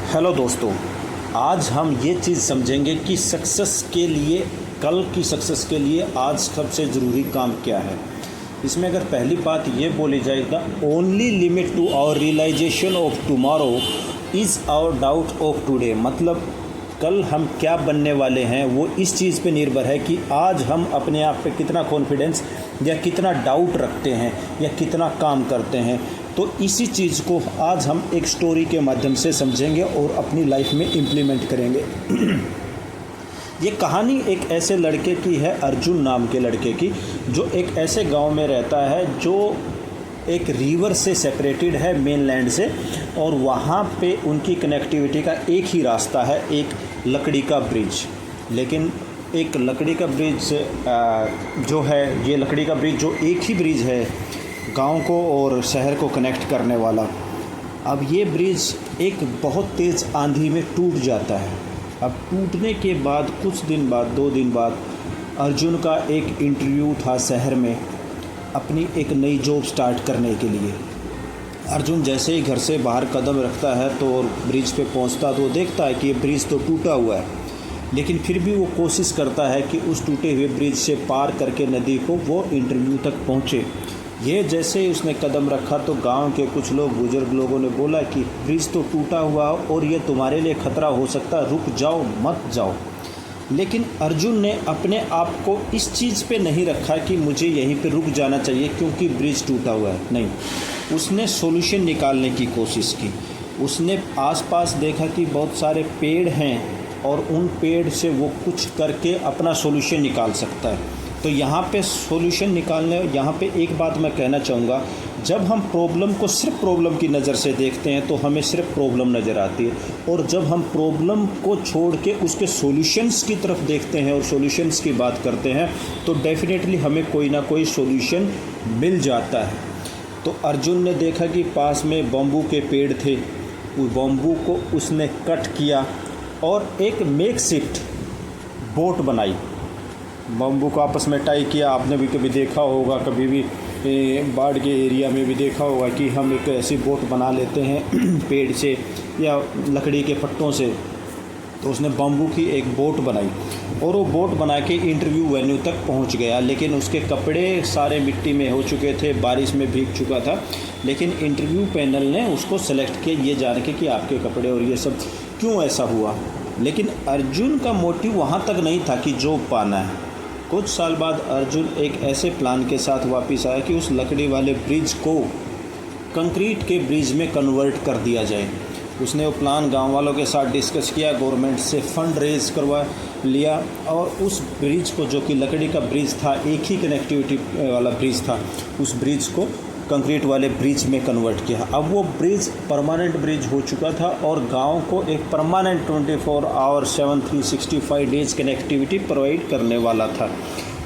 Hello दोस्तों, आज हम ये चीज़ समझेंगे कि सक्सेस के लिए, कल की सक्सेस के लिए आज सबसे ज़रूरी काम क्या है। इसमें अगर पहली बात ये बोली जाए, the only limit to our realisation of tomorrow is our doubt of today. मतलब कल हम क्या बनने वाले हैं वो इस चीज़ पे निर्भर है कि आज हम अपने आप पे कितना कॉन्फिडेंस या कितना डाउट रखते हैं या कितना काम करते हैं। तो इसी चीज़ को आज हम एक स्टोरी के माध्यम से समझेंगे और अपनी लाइफ में इम्प्लीमेंट करेंगे। ये कहानी एक ऐसे लड़के की है, अर्जुन नाम के लड़के की, जो एक ऐसे गांव में रहता है जो एक रिवर से सेपरेटेड है, मेनलैंड से, और वहाँ पे उनकी कनेक्टिविटी का एक ही रास्ता है, एक लकड़ी का ब्रिज। लेकिन एक लकड़ी का ब्रिज जो है, ये लकड़ी का ब्रिज जो एक ही ब्रिज है गांव को और शहर को कनेक्ट करने वाला, अब ये ब्रिज एक बहुत तेज़ आंधी में टूट जाता है। अब टूटने के बाद कुछ दिन बाद, 2 दिन बाद, अर्जुन का एक इंटरव्यू था शहर में अपनी एक नई जॉब स्टार्ट करने के लिए। अर्जुन जैसे ही घर से बाहर कदम रखता है तो ब्रिज पे पहुंचता तो देखता है कि ये ब्रिज तो टूटा हुआ है, लेकिन फिर भी वो कोशिश करता है कि उस टूटे हुए ब्रिज से पार करके नदी को वो इंटरव्यू तक पहुंचे। ये जैसे ही उसने कदम रखा तो गांव के कुछ लोग, बुजुर्ग लोगों ने बोला कि ब्रिज तो टूटा हुआ और ये तुम्हारे लिए ख़तरा हो सकता है, रुक जाओ, मत जाओ। लेकिन अर्जुन ने अपने आप को इस चीज़ पे नहीं रखा कि मुझे यहीं पे रुक जाना चाहिए क्योंकि ब्रिज टूटा हुआ है। नहीं, उसने सॉल्यूशन निकालने की कोशिश की। उसने आसपास देखा कि बहुत सारे पेड़ हैं और उन पेड़ से वो कुछ करके अपना सॉल्यूशन निकाल सकता है। तो यहाँ पे सॉल्यूशन निकालने, यहाँ पे एक बात मैं कहना चाहूँगा, जब हम प्रॉब्लम को सिर्फ प्रॉब्लम की नज़र से देखते हैं तो हमें सिर्फ प्रॉब्लम नज़र आती है, और जब हम प्रॉब्लम को छोड़ के उसके सॉल्यूशंस की तरफ देखते हैं और सॉल्यूशंस की बात करते हैं तो डेफिनेटली हमें कोई ना कोई सॉल्यूशन मिल जाता है। तो अर्जुन ने देखा कि पास में बम्बू के पेड़ थे, उस बम्बू को उसने कट किया और एक मेकशिफ्ट बोट बनाई। बम्बू को आपस में टाई किया। आपने भी कभी देखा होगा, कभी भी बाढ़ के एरिया में भी देखा होगा कि हम एक ऐसी बोट बना लेते हैं पेड़ से या लकड़ी के पट्टों से। तो उसने बम्बू की एक बोट बनाई और वो बोट बना के इंटरव्यू वेन्यू तक पहुंच गया। लेकिन उसके कपड़े सारे मिट्टी में हो चुके थे, बारिश में भीग चुका था। लेकिन इंटरव्यू पैनल ने उसको सेलेक्ट किया ये जान के कि आपके कपड़े और ये सब क्यों ऐसा हुआ। लेकिन अर्जुन का मोटिव वहाँ तक नहीं था कि जॉब पाना है। कुछ साल बाद अर्जुन एक ऐसे प्लान के साथ वापस आया कि उस लकड़ी वाले ब्रिज को कंक्रीट के ब्रिज में कन्वर्ट कर दिया जाए। उसने वो प्लान गांव वालों के साथ डिस्कस किया, गवर्नमेंट से फंड रेज करवा लिया और उस ब्रिज को, जो कि लकड़ी का ब्रिज था, एक ही कनेक्टिविटी वाला ब्रिज था, उस ब्रिज को कंक्रीट वाले ब्रिज में कन्वर्ट किया। अब वो ब्रिज परमानेंट ब्रिज हो चुका था और गांव को एक permanent 24 hour 7 365 days connectivity provide करने वाला था।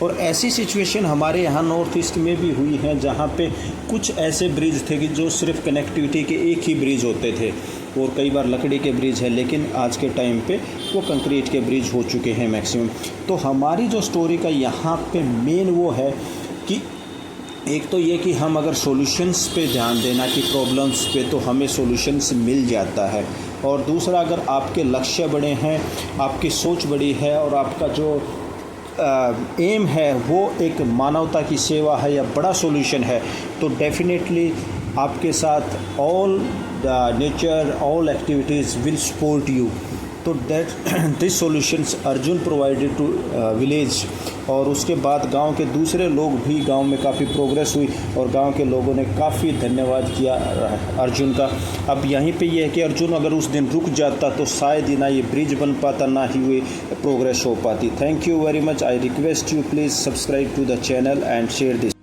और ऐसी सिचुएशन हमारे यहाँ नॉर्थ ईस्ट में भी हुई है, जहाँ पे कुछ ऐसे ब्रिज थे कि जो सिर्फ कनेक्टिविटी के एक ही ब्रिज होते थे और कई बार लकड़ी के ब्रिज है, लेकिन आज के टाइम पे वो कंक्रीट के ब्रिज हो चुके हैं मैक्सिमम। तो हमारी जो स्टोरी का यहाँ पे मेन वो है कि एक तो ये कि हम अगर सॉल्यूशंस पे ध्यान देना कि प्रॉब्लम्स पे, तो हमें सॉल्यूशंस मिल जाता है। और दूसरा, अगर आपके लक्ष्य बड़े हैं, आपकी सोच बड़ी है और आपका जो एम है वो एक मानवता की सेवा है या बड़ा सॉल्यूशन है, तो डेफिनेटली आपके साथ all nature, all activities will support you. तो that this solutions Arjun provided to village. और उसके बाद गांव के दूसरे लोग भी, गांव में काफ़ी प्रोग्रेस हुई और गांव के लोगों ने काफ़ी धन्यवाद किया अर्जुन का। अब यहीं पे ये है कि अर्जुन अगर उस दिन रुक जाता तो शायद ही ना ये ब्रिज बन पाता, ना ही हुई प्रोग्रेस हो पाती। Thank you very much. I request you please subscribe to the channel and share this.